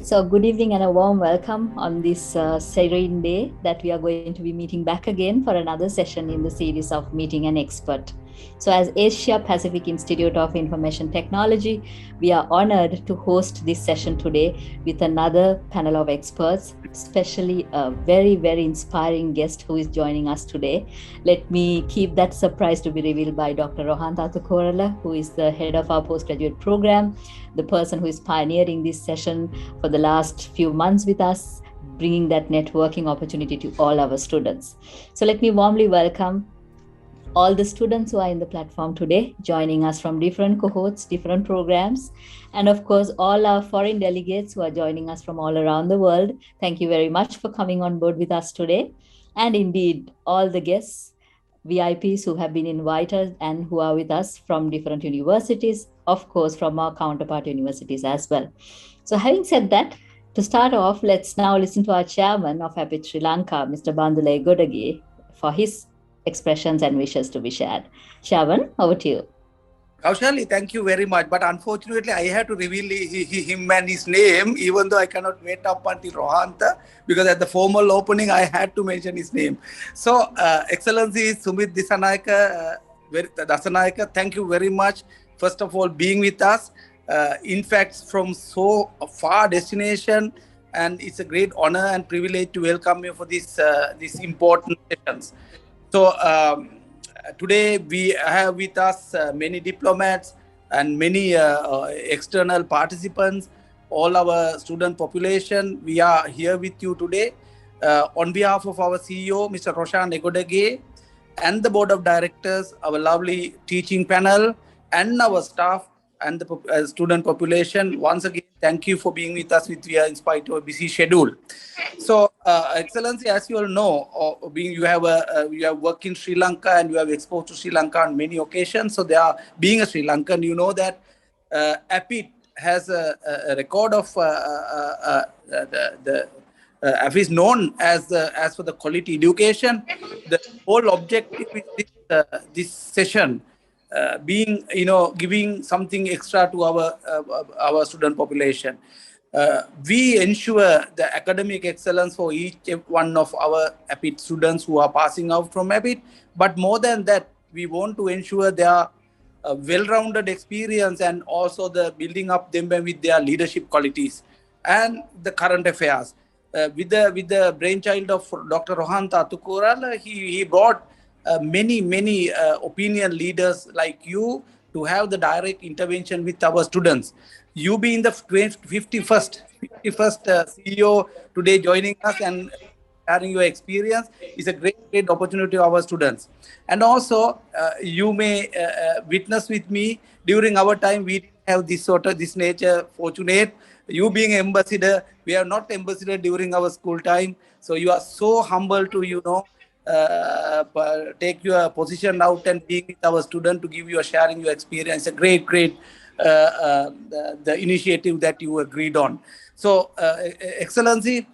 So, good evening and a warm welcome on this serene day that we are going to be meeting back again for another session in the series of Meeting an Expert. So, as Asia Pacific Institute of Information Technology, we are honored to host this session today with another panel of experts, especially a very, very inspiring guest who is joining us today. Let me keep that surprise to be revealed by Dr. Rohantha Athukorala, who is the head of our postgraduate program, the person who is pioneering this session for the last few months with us, bringing that networking opportunity to all our students. So let me warmly welcome all the students who are in the platform today, joining us from different cohorts, different programs, and of course, all our foreign delegates who are joining us from all around the world. Thank you very much for coming on board with us today. And indeed, all the guests, VIPs who have been invited and who are with us from different universities, of course, from our counterpart universities as well. So, having said that, to start off, let's now listen to our chairman of APIT Sri Lanka, Mr. Bandula Godage, for his expressions and wishes to be shared. Chairman, over to you. Kaushali, thank you very much. But unfortunately, I have to reveal him and his name, even though I cannot wait up until Rohantha, because at the formal opening, I had to mention his name. So, Excellency Sumit Dasanayaka, thank you very much. First of all, being with us. In fact, from so far destination, and it's a great honor and privilege to welcome you for these important sessions. So, today we have with us many diplomats and many external participants, all our student population. We are here with you today on behalf of our CEO, Mr. Roshan Egodage, and the board of directors, our lovely teaching panel, and our staff and the student population. Once again, thank you for being with us in spite of a busy schedule. So, Excellency, as you all know, you have worked in Sri Lanka and you have exposed to Sri Lanka on many occasions. So, being a Sri Lankan, you know that APIT has a record of the APIT is known as for the quality education. The whole objective is this session. Being giving something extra to our student population. We ensure the academic excellence for each one of our APIT students who are passing out from APIT. But more than that, we want to ensure their well-rounded experience and also the building up them with their leadership qualities and the current affairs. With the brainchild of Dr. Rohantha Athukorala, he brought many opinion leaders like you to have the direct intervention with our students. You being the 51st CEO today joining us and sharing your experience is a great opportunity to our students. And also, you may witness with me, during our time, we didn't have this nature. Fortunate, you being ambassador, we are not ambassador during our school time. So you are so humble to, take your position out and being with our student to give you sharing your experience. A great the initiative that you agreed on. So, Excellency,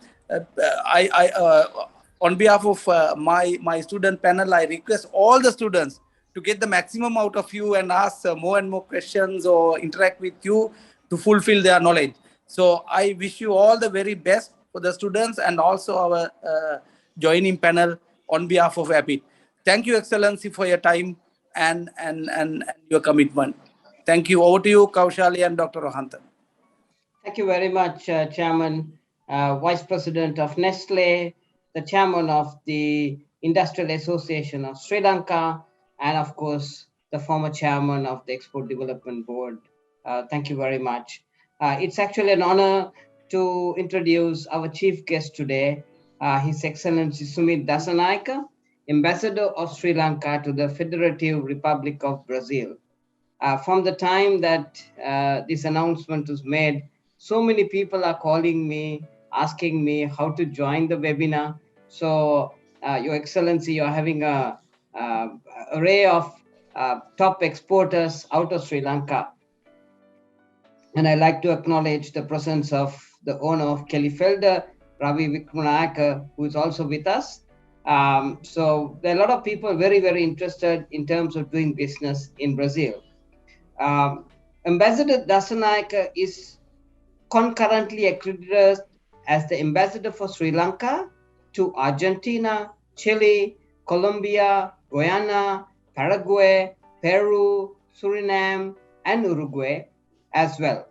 on behalf of my student panel, I request all the students to get the maximum out of you and ask more and more questions or interact with you to fulfill their knowledge. So I wish you all the very best for the students and also our joining panel on behalf of APIT. Thank you, Excellency, for your time and your commitment. Thank you. Over to you, Kaushali and Dr. Rohantha. Thank you very much, Chairman, Vice President of Nestle, the Chairman of the Industrial Association of Sri Lanka, and of course, the former Chairman of the Export Development Board. Thank you very much. It's actually an honor to introduce our chief guest today, His Excellency Sumit Dasanayaka, Ambassador of Sri Lanka to the Federative Republic of Brazil. From the time that this announcement was made, so many people are calling me, asking me how to join the webinar. So, Your Excellency, you're having a array of top exporters out of Sri Lanka. And I'd like to acknowledge the presence of the owner of Kelly Felder, Ravi Vikramanayaka, who is also with us. So there are a lot of people very interested in terms of doing business in Brazil. Ambassador Dasanayaka is concurrently accredited as the ambassador for Sri Lanka to Argentina, Chile, Colombia, Guyana, Paraguay, Peru, Suriname, and Uruguay as well.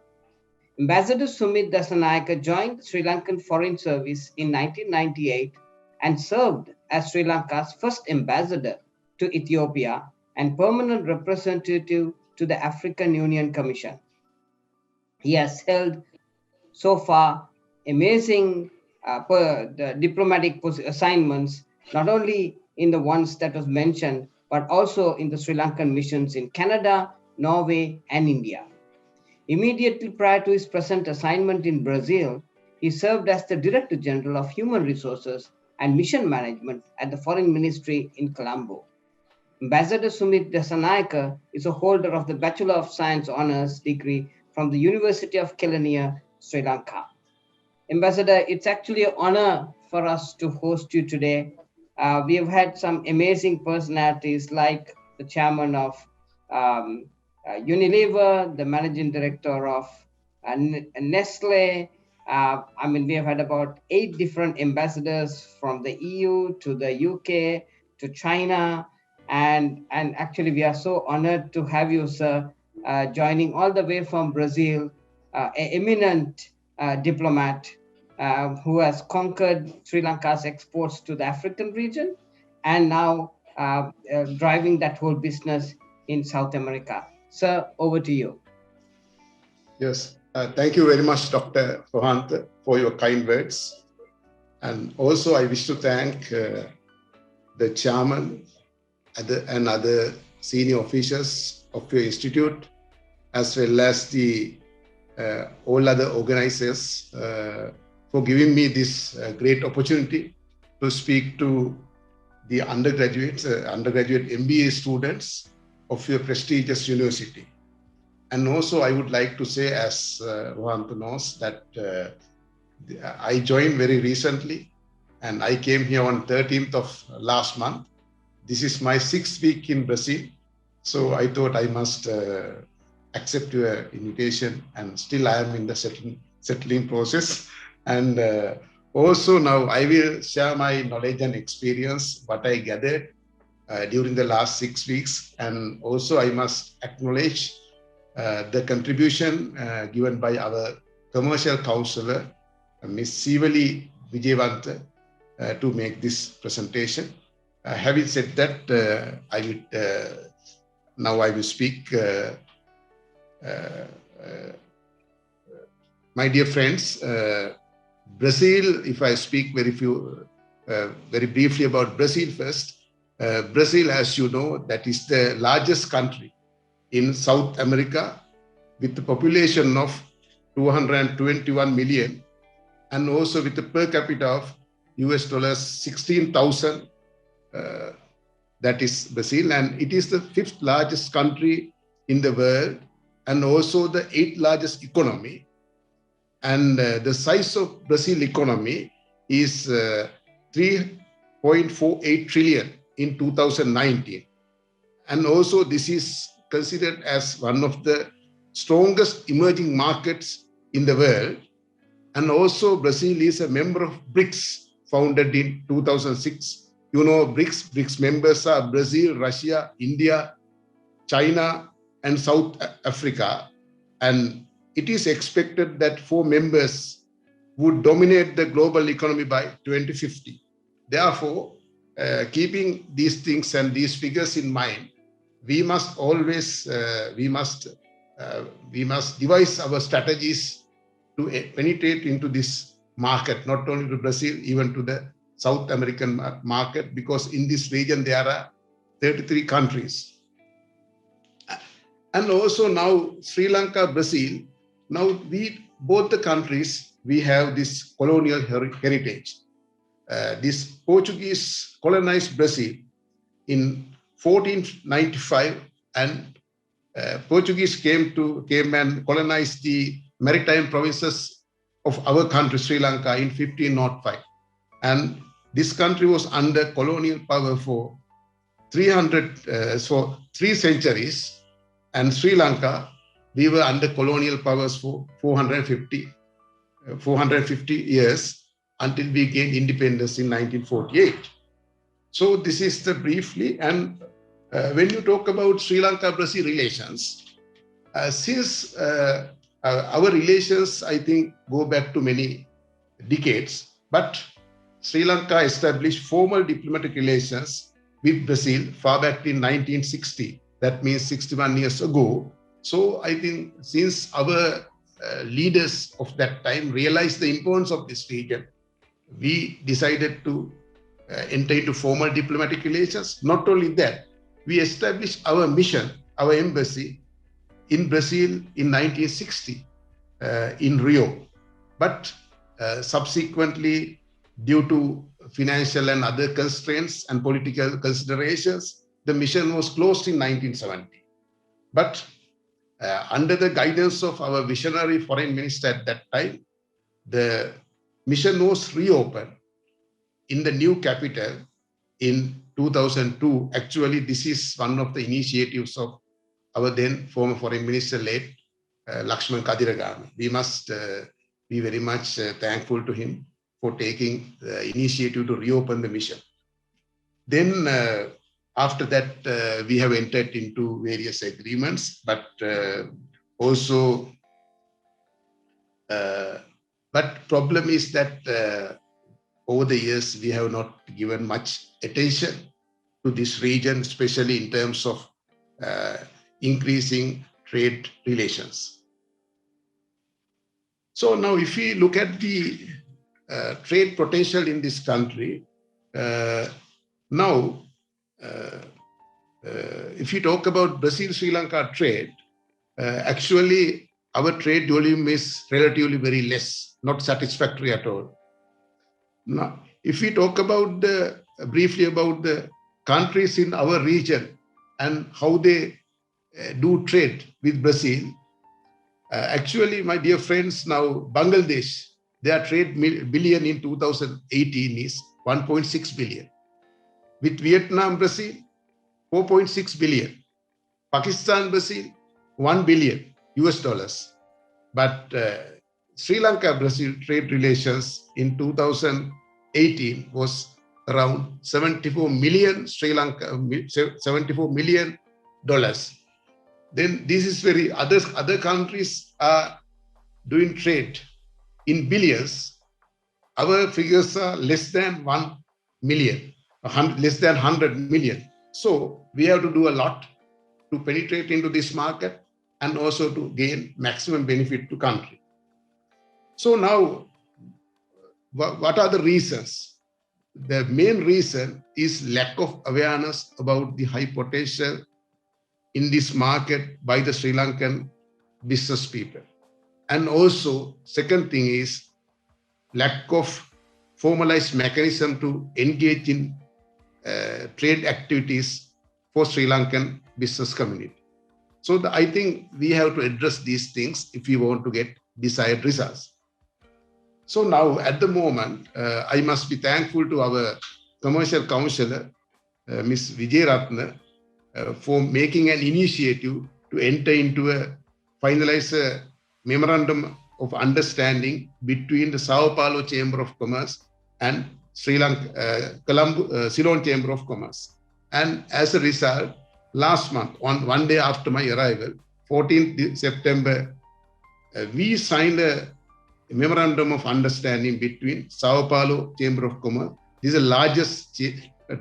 Ambassador Sumit Dasanayake joined the Sri Lankan Foreign Service in 1998 and served as Sri Lanka's first ambassador to Ethiopia and permanent representative to the African Union Commission. He has held so far amazing the diplomatic assignments, not only in the ones that was mentioned, but also in the Sri Lankan missions in Canada, Norway, and India. Immediately prior to his present assignment in Brazil, he served as the Director General of Human Resources and Mission Management at the Foreign Ministry in Colombo. Ambassador Sumit Dasanayake is a holder of the Bachelor of Science Honours degree from the University of Kelaniya, Sri Lanka. Ambassador, it's actually an honor for us to host you today. We have had some amazing personalities like the chairman of Unilever, the managing director of Nestle. We have had about 8 different ambassadors from the EU to the UK to China. And actually, we are so honored to have you, sir, joining all the way from Brazil, an eminent diplomat who has conquered Sri Lanka's exports to the African region and now driving that whole business in South America. Sir, over to you. Yes, thank you very much, Dr. Rohant, for your kind words. And also I wish to thank the chairman and other senior officials of your institute, as well as the all other organizers for giving me this great opportunity to speak to the undergraduate MBA students of your prestigious university. And also I would like to say, as Rohant knows, that I joined very recently and I came here on 13th of last month. This is my 6th week in Brazil. So I thought I must accept your invitation, and still I am in the settling process. And also now I will share my knowledge and experience, what I gathered during the last 6 weeks. And also I must acknowledge the contribution given by our commercial counselor, Ms. Sivali Vijayavantha, to make this presentation. Having said that, I will speak. My dear friends, Brazil, if I speak very briefly about Brazil first. Brazil, as you know, that is the largest country in South America with a population of 221 million and also with a per capita of US $16,000. That is Brazil, and it is the 5th largest country in the world and also the 8th largest economy. And the size of Brazil economy is 3.48 trillion in 2019. And also this is considered as one of the strongest emerging markets in the world. And also Brazil is a member of BRICS, founded in 2006. You know, BRICS members are Brazil, Russia, India, China, and South Africa. And it is expected that 4 members would dominate the global economy by 2050. Therefore, keeping these things and these figures in mind, we must always devise our strategies to penetrate into this market, not only to Brazil, even to the South American market, because in this region there are 33 countries. And also now Sri Lanka, Brazil, now both the countries, we have this colonial heritage. This Portuguese colonized Brazil in 1495, and Portuguese came and colonized the maritime provinces of our country, Sri Lanka, in 1505. And this country was under colonial power for 3 centuries, and Sri Lanka, we were under colonial powers for 450 450 years until we gained independence in 1948. So this is the briefly. And when you talk about Sri Lanka-Brazil relations, since our relations, I think, go back to many decades, but Sri Lanka established formal diplomatic relations with Brazil far back in 1960. That means 61 years ago. So I think since our leaders of that time realized the importance of this region, we decided to enter into formal diplomatic relations. Not only that, we established our mission, our embassy in Brazil in 1960 in Rio. But subsequently, due to financial and other constraints and political considerations, the mission was closed in 1970. But under the guidance of our visionary foreign minister at that time, the mission was reopened in the new capital in 2002. Actually, this is one of the initiatives of our then former foreign minister, late Lakshman Kadiragama. We must be very much thankful to him for taking the initiative to reopen the mission. Then after that, we have entered into various agreements, but also, but problem is that over the years, we have not given much attention to this region, especially in terms of increasing trade relations. So now if we look at the trade potential in this country, now if you talk about Brazil-Sri Lanka trade, actually our trade volume is relatively very less, not satisfactory at all. Now, if we talk about briefly about the countries in our region and how they do trade with Brazil, actually, my dear friends, now Bangladesh, their trade billion in 2018 is 1.6 billion. With Vietnam, Brazil, 4.6 billion. Pakistan, Brazil, 1 billion US dollars. But Sri Lanka, Brazil trade relations in 2018 was around 74 million $74 million. Then this is very, other countries are doing trade in billions. Our figures are less than 1 million, less than 100 million. So we have to do a lot to penetrate into this market and also to gain maximum benefit to country. So now, what are the reasons? The main reason is lack of awareness about the high potential in this market by the Sri Lankan business people. And also, second thing is lack of formalized mechanism to engage in trade activities for Sri Lankan business community. So I think we have to address these things if we want to get desired results. So now at the moment, I must be thankful to our commercial counselor, Ms. Vijayratna, for making an initiative to enter into finalize a memorandum of understanding between the Sao Paulo Chamber of Commerce and Sri Lanka, Ceylon Chamber of Commerce. And as a result, last month, on one day after my arrival, 14th September, we signed a memorandum of understanding between Sao Paulo Chamber of Commerce. This is the largest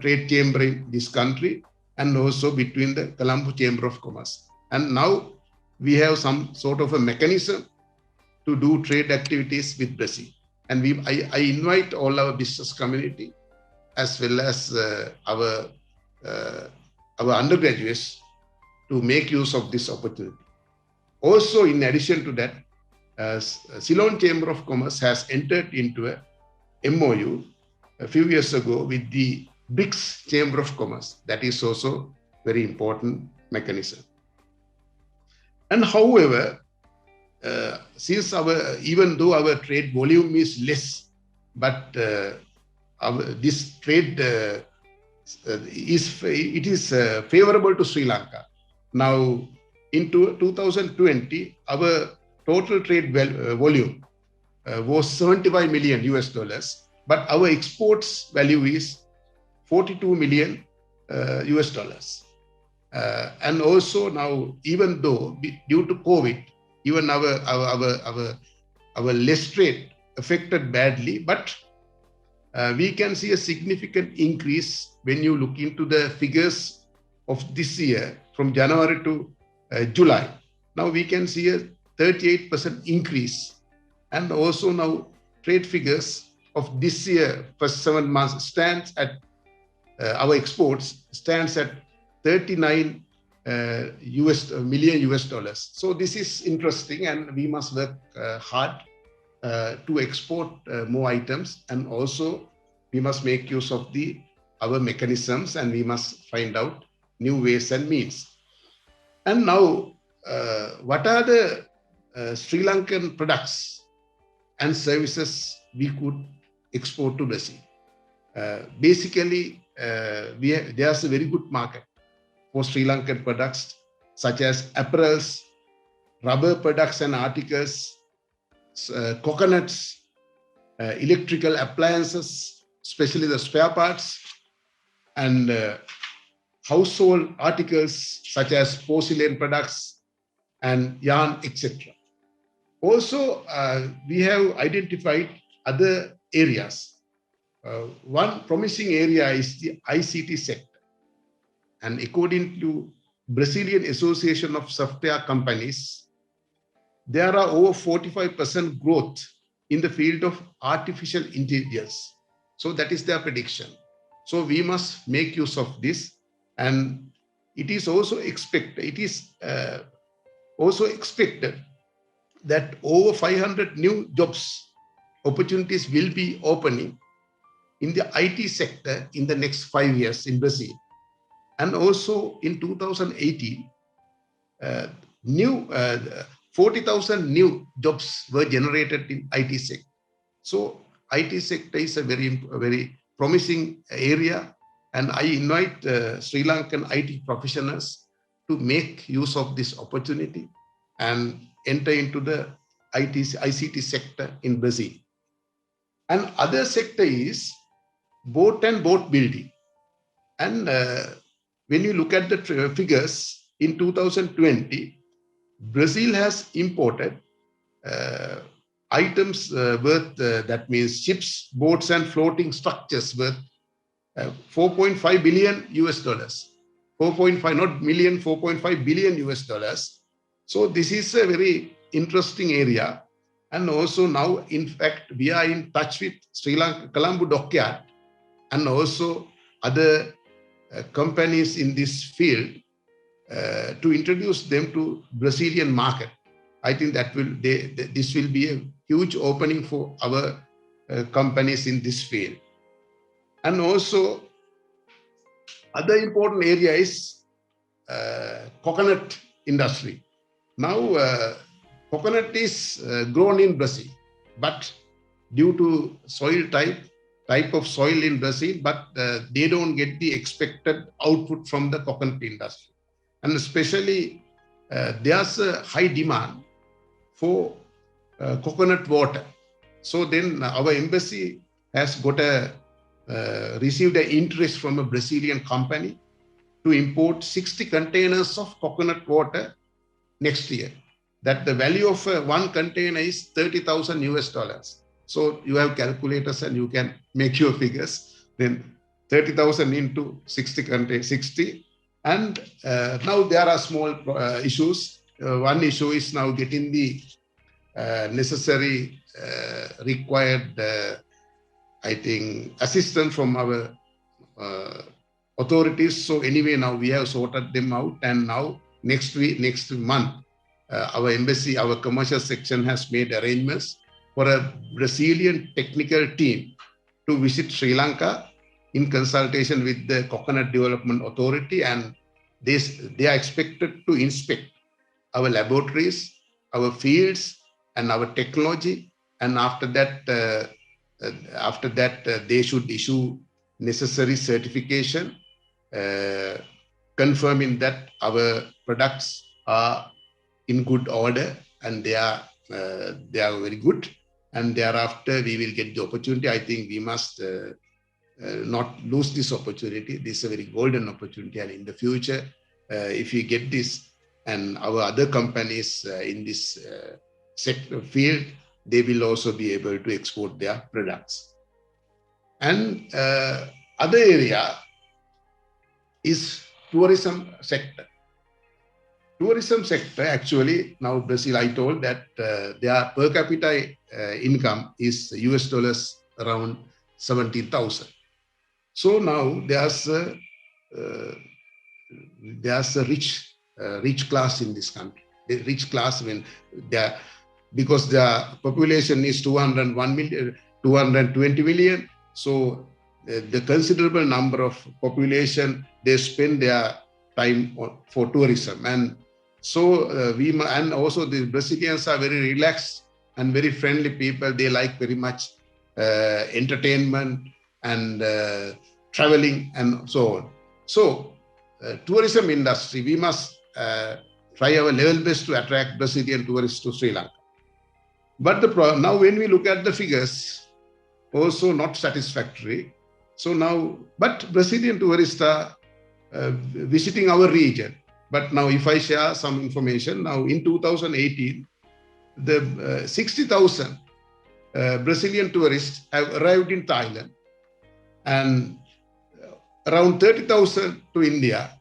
trade chamber in this country, and also between the Colombo Chamber of Commerce. And now we have some sort of a mechanism to do trade activities with Brazil. And I invite all our business community as well as our undergraduates to make use of this opportunity. Also, in addition to that, Ceylon Chamber of Commerce has entered into a MOU a few years ago with the BRICS Chamber of Commerce. That is also very important mechanism. And however, since even though our trade volume is less, but this trade is favorable to Sri Lanka. Now, in 2020, our total trade volume was 75 million US dollars, but our exports value is 42 million US dollars. And also now, even though due to COVID, even our less rate affected badly, but we can see a significant increase when you look into the figures of this year from January to July. Now we can see a 38% increase. And also now trade figures of this year, first 7 months, stands at our exports stands at 39 million US dollars. So this is interesting, and we must work hard to export more items, and also we must make use of our mechanisms, and we must find out new ways and means. And now, what are the Sri Lankan products and services we could export to Brazil? Basically, there's a very good market for Sri Lankan products such as apparels, rubber products and articles, coconuts, electrical appliances, especially the spare parts, and household articles such as porcelain products and yarn, etc. Also, we have identified other areas. One promising area is the ICT sector. And according to Brazilian Association of Software Companies, there are over 45% growth in the field of artificial intelligence. So that is their prediction. So we must make use of this. And it is also expected, that over 500 new jobs opportunities will be opening in the IT sector in the next 5 years in Brazil. And also in 2018, 40,000 new jobs were generated in IT sector. So IT sector is a very promising area, and I invite Sri Lankan IT professionals to make use of this opportunity and enter into the ICT sector in Brazil. And other sector is boat and boat building. And when you look at the figures in 2020, Brazil has imported items worth, that means ships, boats, and floating structures worth 4.5 billion US dollars. 4.5, not million, 4.5 billion US dollars. So this is a very interesting area. And also now, in fact, we are in touch with Sri Lanka, Colombo Dockyard, and also other companies in this field to introduce them to Brazilian market. I think that this will be a huge opening for our companies in this field. And also, other important area is coconut industry. Now, coconut is grown in Brazil, but due to soil type of soil in Brazil, but they don't get the expected output from the coconut industry. And especially, there's a high demand for coconut water. So then our embassy has received an interest from a Brazilian company to import 60 containers of coconut water next year. That the value of one container is 30,000 US dollars. So you have calculators and you can make your figures. Then 30,000 into 60. And now there are small issues. One issue is now getting the necessary required, I think, assistance from our authorities. So anyway, now we have sorted them out. And now next month, our embassy, our commercial section has made arrangements for a Brazilian technical team to visit Sri Lanka in consultation with the Coconut Development Authority, and they are expected to inspect our laboratories, our fields, and our technology. And after that, they should issue necessary certification, confirming that our products are in good order and they are very good. and thereafter we will get the opportunity. I think we must not lose this opportunity. This is a very golden opportunity, and in the future, if we get this and our other companies in this sector field, they will also be able to export their products. And other area is tourism sector. Tourism sector, actually, now Brazil, I told that their per capita income is US dollars around 70,000. So now there's a rich class in this country. The rich class, because the population is 201 million, 220 million. So the considerable number of population, they spend their time for tourism. And so and also the Brazilians are very relaxed and very friendly people. They like very much entertainment and traveling and so on. So tourism industry, we must try our level best to attract Brazilian tourists to Sri Lanka. But now when we look at the figures, also not satisfactory. So now, but Brazilian tourists are visiting our region. But now if I share some information, now in 2018, the 60,000 Brazilian tourists have arrived in Thailand, and around 30,000 to India,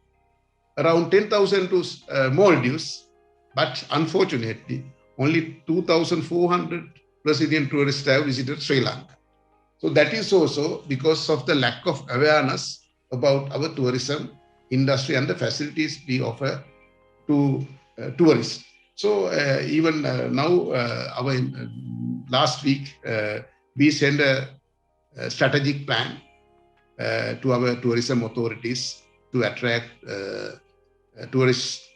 around 10,000 to Maldives, but unfortunately, only 2,400 Brazilian tourists have visited Sri Lanka. So that is also because of the lack of awareness about our tourism industry and the facilities we offer to tourists. So even now, our last week, we sent a strategic plan to our tourism authorities to attract tourists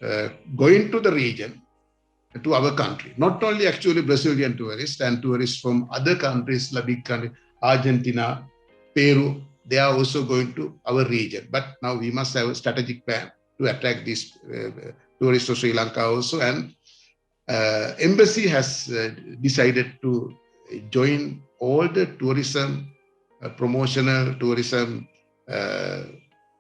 going to the region, to our country. Not only actually Brazilian tourists and tourists from other countries, like big countries, Argentina, Peru, they are also going to our region. But now we must have a strategic plan to attract these tourists to Sri Lanka also. And embassy has decided to join all the tourism, promotional tourism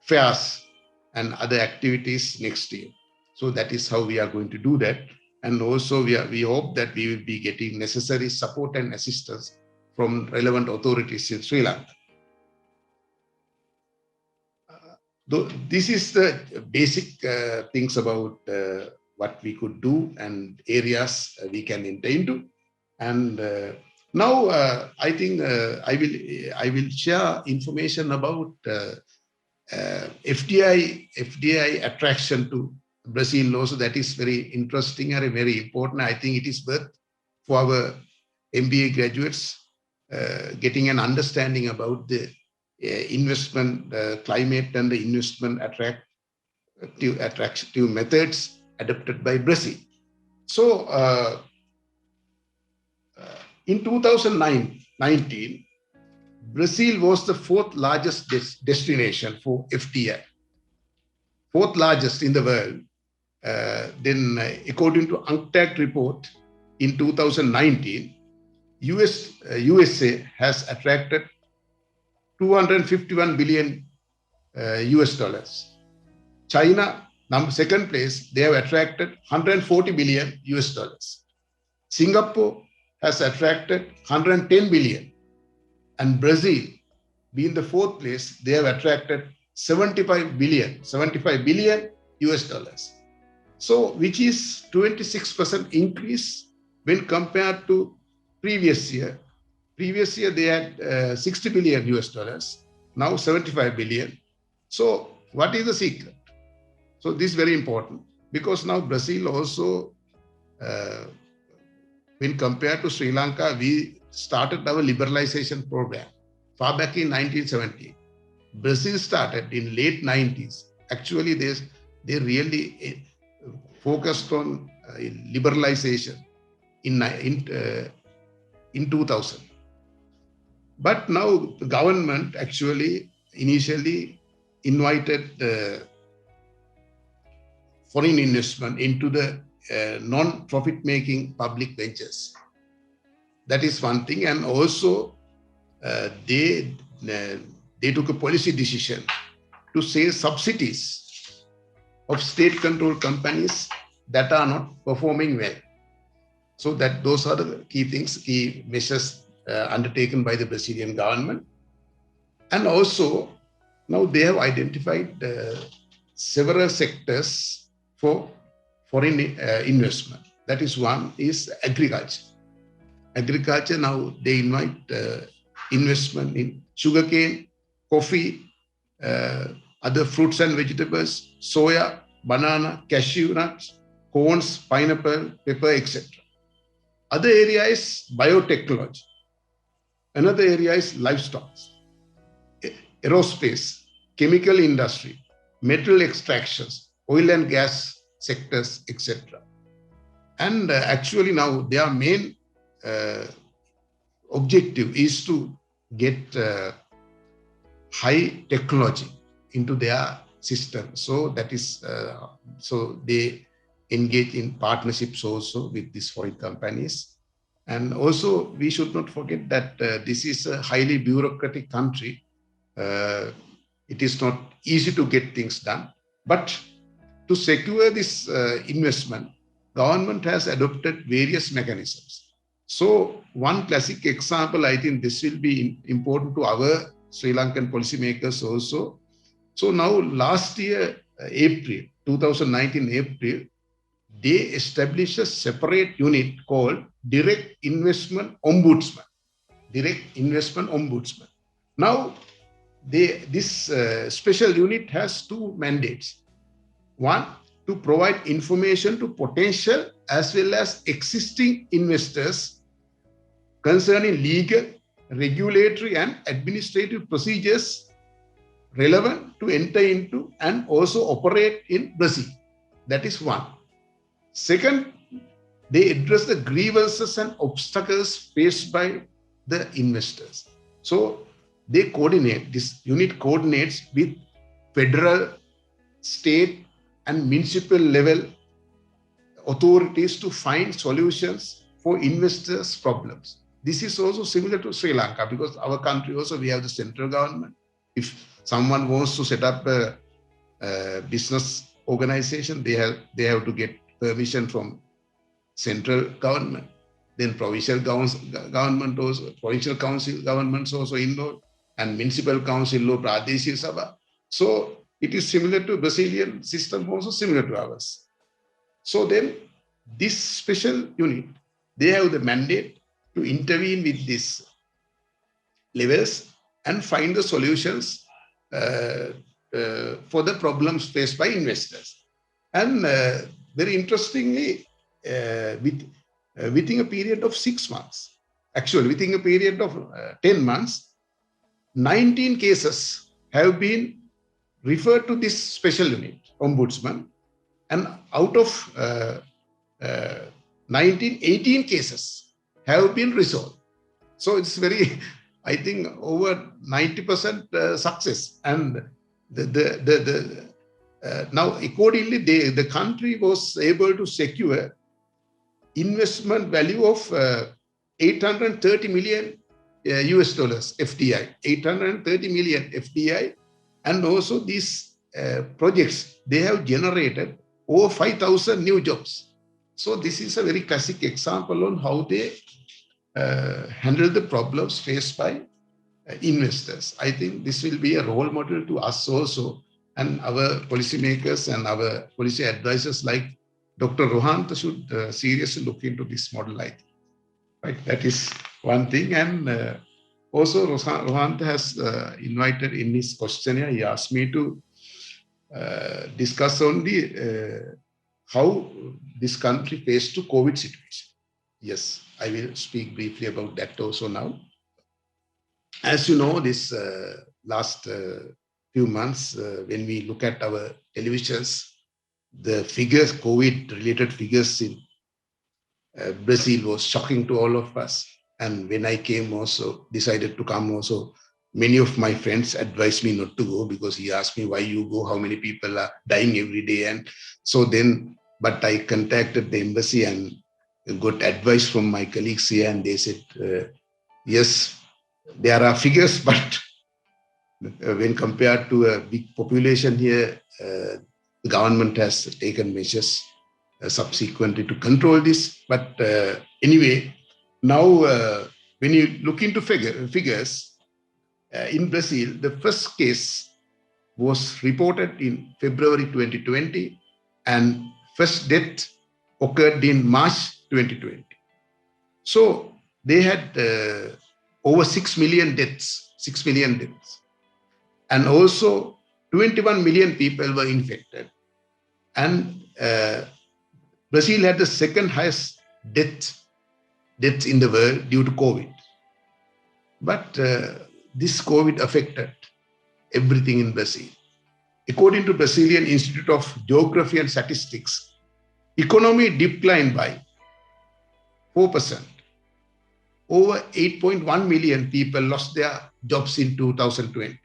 fairs and other activities next year. So that is how we are going to do that. And also we hope that we will be getting necessary support and assistance from relevant authorities in Sri Lanka. This is the basic things about what we could do and areas we can enter into. And now I think I will share information about FDI attraction to Brazil also. That is very interesting and very important. I think it is worth for our MBA graduates getting an understanding about the investment climate and the investment attractive methods adopted by Brazil. So in 2019, Brazil was the fourth largest destination for FDI, fourth largest in the world. Then according to UNCTAD report in 2019, USA has attracted 251 billion US dollars. China, second place, they have attracted 140 billion US dollars. Singapore has attracted 110 billion. And Brazil, being the fourth place, they have attracted 75 billion US dollars. So, which is 26% increase when compared to previous year. Previous year, they had 60 billion US dollars, now 75 billion. So what is the secret? So this is very important because now Brazil also, when compared to Sri Lanka, we started our liberalization program far back in 1970. Brazil started in late 90s. Actually, they really focused on liberalization in 2000. But now the government actually initially invited foreign investment into the non-profit making public ventures. that is one thing. And also they took a policy decision to say subsidies of state-controlled companies that are not performing well. So that those are the key things, key measures undertaken by the Brazilian government. And also now they have identified several sectors for foreign investment. That is one is agriculture. Agriculture, now they invite investment in sugarcane, coffee, other fruits and vegetables, soya, banana, cashew nuts, corns, pineapple, pepper, etc. Other area is biotechnology. Another area is livestock, aerospace, chemical industry, metal extractions, oil and gas sectors, etc. And actually now their main objective is to get high technology into their system. So that is, so they engage in partnerships also with these foreign companies. And also we should not forget that this is a highly bureaucratic country. It is not easy to get things done, but to secure this investment, government has adopted various mechanisms. So one classic example, I think this will be important to our Sri Lankan policymakers also. So now last year, April, 2019 April, they established a separate unit called Direct Investment Ombudsman. Direct Investment Ombudsman. Now, this special unit has two mandates. One, to provide information to potential as well as existing investors concerning legal, regulatory and administrative procedures relevant to enter into and also operate in Brazil. That is one. Second, they address the grievances and obstacles faced by the investors. So they coordinate, this unit coordinates with federal, state and municipal level authorities to find solutions for investors' problems. This is also similar to Sri Lanka, because our country also, we have the central government. If someone wants to set up a business organization, they have to get permission from central government. Then provincial government also, provincial council governments also involved, and municipal council law, Pradesh Sabha. So it is similar to Brazilian system, also similar to ours. So then this special unit, they have the mandate to intervene with these levels and find the solutions for the problems faced by investors. And very interestingly, within a period of 6 months, actually within a period of 10 months, 19 cases have been referred to this special unit, ombudsman, and out of 18 cases have been resolved. So it's very, I think, over 90% success. And now accordingly, the country was able to secure investment value of 830 million US dollars FDI, 830 million FDI. And also these projects, they have generated over 5,000 new jobs. So this is a very classic example on how they handle the problems faced by investors. I think this will be a role model to us also, and our policymakers and our policy advisors like Dr. Rohantha should seriously look into this model, I think. Right, that is one thing. And also Rohantha has invited in his questionnaire, he asked me to discuss on the how this country faced to COVID situation. Yes, I will speak briefly about that also now. As you know, this last few months, when we look at our televisions, the figures, COVID-related figures in Brazil was shocking to all of us. And when I came also, decided to come also, many of my friends advised me not to go, because he asked me, why you go, how many people are dying every day. And so then, but I contacted the embassy and got advice from my colleagues here, and they said, yes, there are figures, but when compared to a big population here, the government has taken measures subsequently to control this. But anyway, now when you look into figures, in Brazil, the first case was reported in February 2020, and first death occurred in March 2020. So they had over 6 million deaths, 6 million deaths. And also 21 million people were infected. And Brazil had the second highest deaths in the world due to COVID. But this COVID affected everything in Brazil. According to Brazilian Institute of Geography and Statistics, economy declined by 4%. Over 8.1 million people lost their jobs in 2020.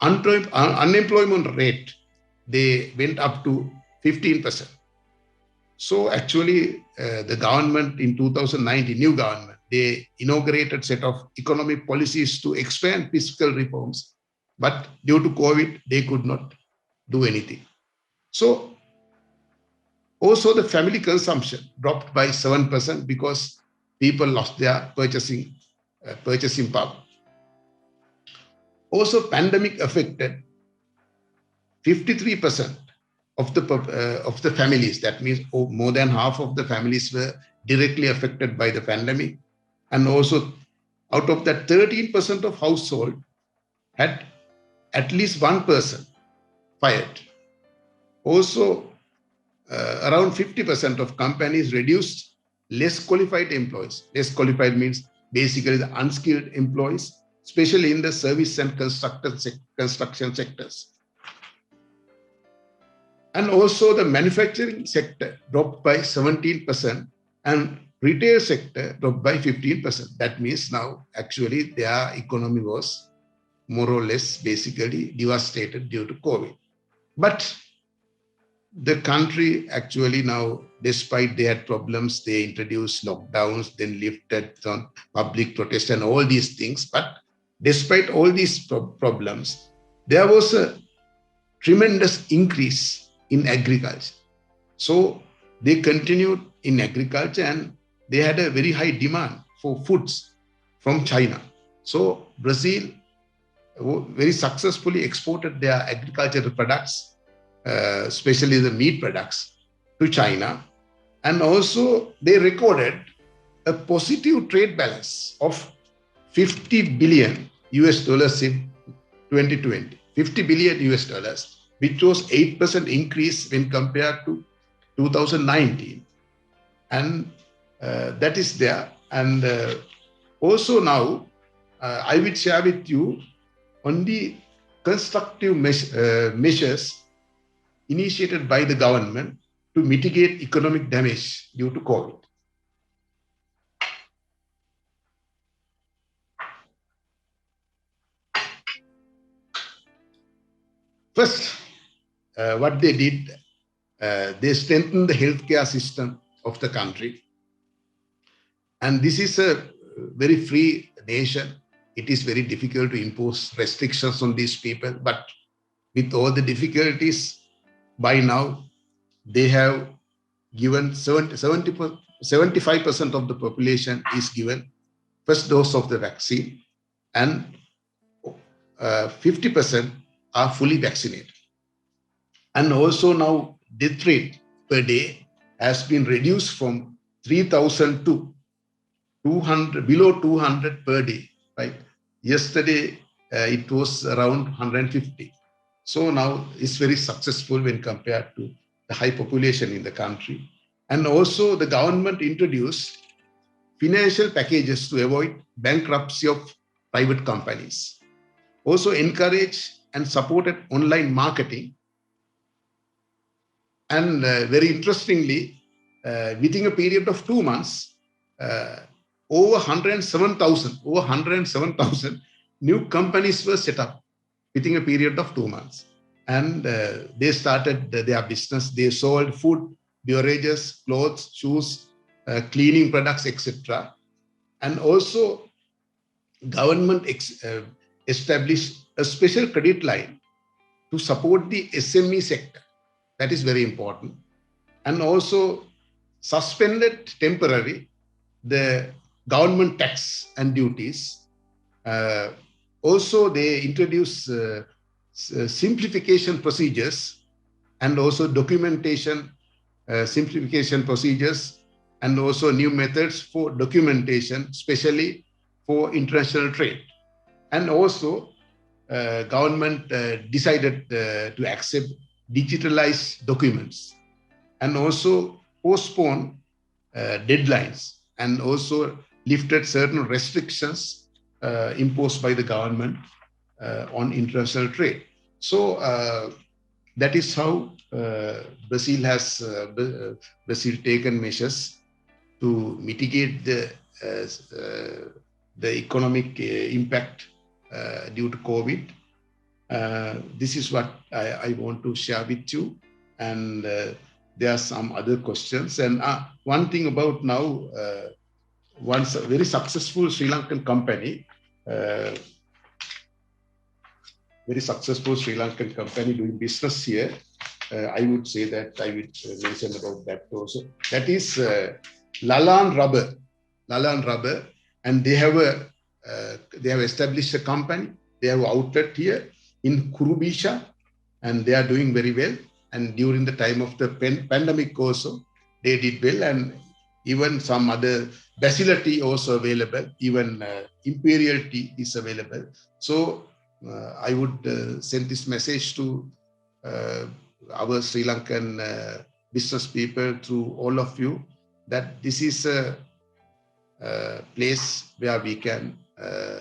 Unemployment rate, they went up to 15%. So actually, the government in 2019, new government, they inaugurated set of economic policies to expand fiscal reforms. But due to COVID, they could not do anything. So also the family consumption dropped by 7% because people lost their purchasing power. Also, pandemic affected 53% of the families. That means more than half of the families were directly affected by the pandemic. And also, out of that, 13% of household had at least one person fired. Also, around 50% of companies reduced less qualified employees. Less qualified means basically the unskilled employees, especially in the service and construction sectors. And also the manufacturing sector dropped by 17% and retail sector dropped by 15%. That means now actually their economy was more or less basically devastated due to COVID. But the country actually now, despite they had problems, they introduced lockdowns, then lifted on public protest and all these things. But despite all these problems, there was a tremendous increase in agriculture. So they continued in agriculture and they had a very high demand for foods from China. So Brazil very successfully exported their agricultural products, especially the meat products, to China. And also they recorded a positive trade balance of $50 billion in 2020, $50 billion, which was 8% increase when compared to 2019. And that is there. And also now, I will share with you on the constructive measures initiated by the government to mitigate economic damage due to COVID. First, what they did, they strengthened the healthcare system of the country. And this is a very free nation. It is very difficult to impose restrictions on these people. But with all the difficulties, by now, they have given 75% of the population is given first dose of the vaccine, and 50% are fully vaccinated. And also now death rate per day has been reduced from 3,000 to 200, below 200 per day, right? Yesterday, it was around 150. So now it's very successful when compared to the high population in the country. And also the government introduced financial packages to avoid bankruptcy of private companies. Also encouraged and supported online marketing. And very interestingly, within a period of 2 months, over 107,000 new companies were set up within a period of 2 months. And they started their business. They sold food, beverages, clothes, shoes, cleaning products, etc. And also government established a special credit line to support the SME sector. That is very important. And also suspended temporarily the government tax and duties. Also, they introduced simplification procedures and also documentation simplification procedures, and also new methods for documentation, especially for international trade. And also, government decided to accept digitalized documents and also postpone deadlines, and also lifted certain restrictions imposed by the government on international trade. So that is how Brazil has taken measures to mitigate the economic impact due to COVID. This is what I want to share with you. And there are some other questions. And one thing about now, one very successful Sri Lankan company, doing business here. I would say that I would mention about that also. That is Lalan Rubber, and they have established a company. They have an outlet here in Kurubisha, and they are doing very well. And during the time of the pandemic also, they did well, and even some other Bacilla tea also available. Even Imperial tea is available. So I would send this message to our Sri Lankan business people, through all of you, that this is a place where we can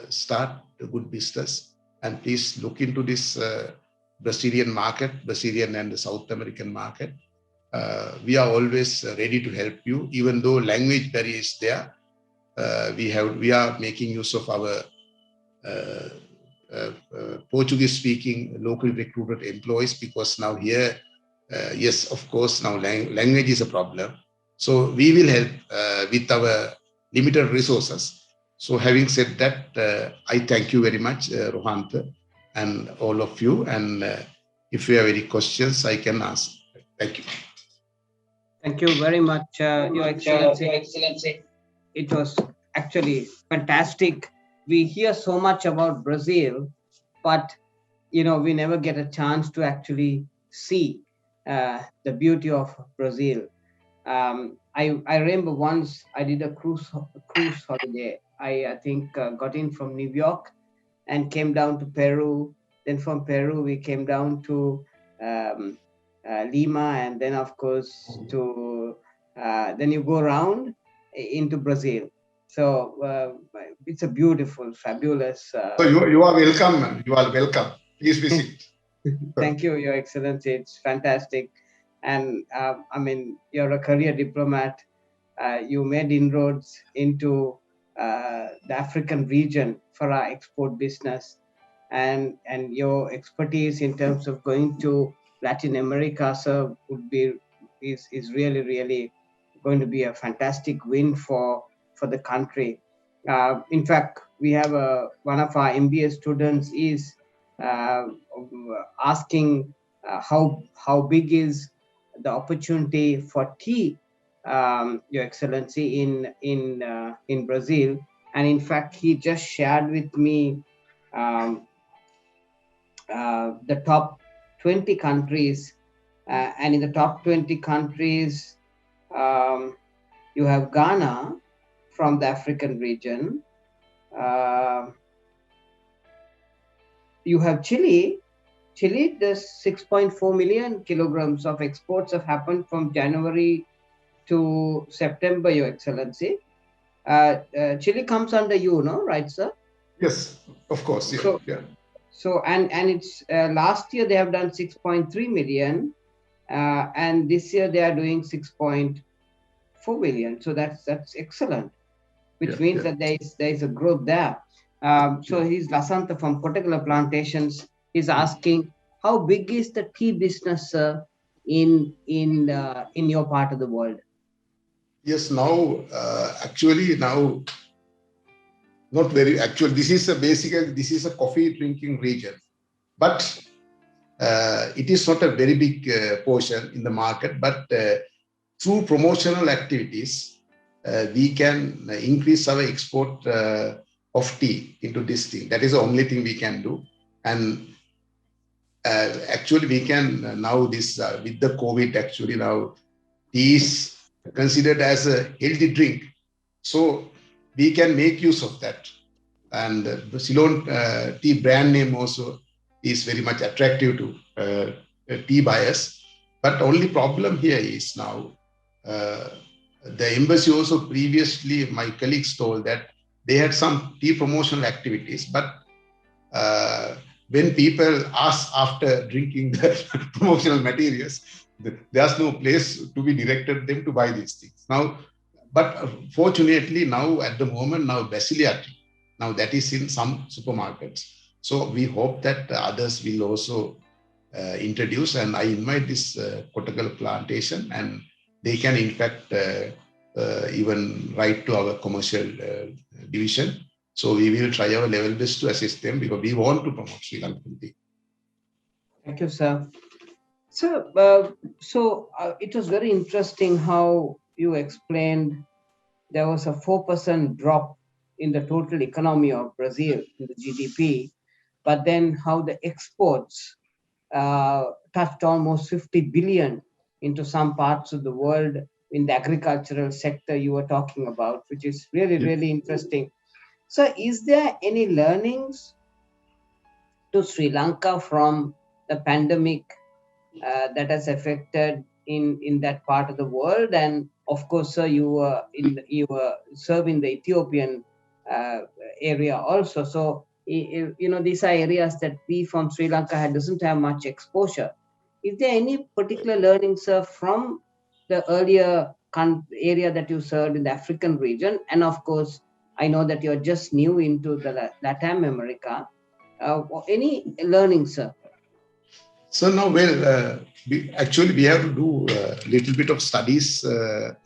start a good business. And please look into this Brazilian market, Brazilian and the South American market. We are always ready to help you, even though language barrier is there. We are making use of our Portuguese-speaking locally recruited employees, because now here, yes, of course, now language is a problem. So we will help with our limited resources. So having said that, I thank you very much, Rohantha, and all of you. And if you have any questions, I can ask. Thank you. Thank you very much, Your Excellency. It was actually fantastic. We hear so much about Brazil, but we never get a chance to actually see the beauty of Brazil. I remember once I did a cruise holiday. I think got in from New York and came down to Peru. Then from Peru we came down to Lima, and then of course to then you go around into Brazil. So it's a beautiful, fabulous. So you are welcome, man. You are welcome. Please visit. Thank you, Your Excellency. It's fantastic. And I mean, you're a career diplomat. You made inroads into the African region for our export business, and your expertise in terms of going to Latin America, sir, is really going to be a fantastic win for the country. In fact, we have one of our MBA students is asking how big is the opportunity for tea, Your Excellency, in Brazil. And in fact, he just shared with me the top 20 countries, and in the top 20 countries, you have Ghana from the African region. You have Chile. Chile, the 6.4 million kilograms of exports have happened from January to September, Your Excellency. Chile comes under you, no? Right, sir? Yes, of course. Yeah. So and it's last year they have done 6.3 million, and this year they are doing 6.4 million. So that's excellent, which means that there is a growth there. So he's Lasantha from Kotakala Plantations. He's asking, how big is the tea business in your part of the world? Yes, now, actually now, not very, actually, this is a coffee drinking region, but it is not a very big portion in the market, but through promotional activities, we can increase our export of tea into this thing. That is the only thing we can do. And actually, we can now this with the COVID, actually now tea is considered as a healthy drink. So we can make use of that. And the Ceylon tea brand name also is very much attractive to tea buyers. But only problem here is now uh, the embassy also previously, my colleagues told that they had some tea promotional activities, but uh, when people ask after drinking the promotional materials, there's no place to be directed them to buy these things. Now, but fortunately now at the moment now Basiliati, now that is in some supermarkets. So we hope that others will also introduce, and I invite this Kottagal plantation, and they can in fact even write to our commercial division. So we will try our level best to assist them because we want to promote Sri Lankan tea. Thank you, sir. So, it was very interesting how you explained there was a 4% drop in the total economy of Brazil in the GDP, but then how the exports touched almost 50 billion into some parts of the world in the agricultural sector you were talking about, which is really, really interesting. So, is there any learnings to Sri Lanka from the pandemic that has affected in that part of the world? And of course, sir, you were serving the Ethiopian area also. So these are areas that we from Sri Lanka doesn't have much exposure. Is there any particular learning, sir, from the earlier area that you served in the African region? And of course, I know that you're just new into the Latin America. Any learning, sir? So now, well, we have to do a little bit of studies to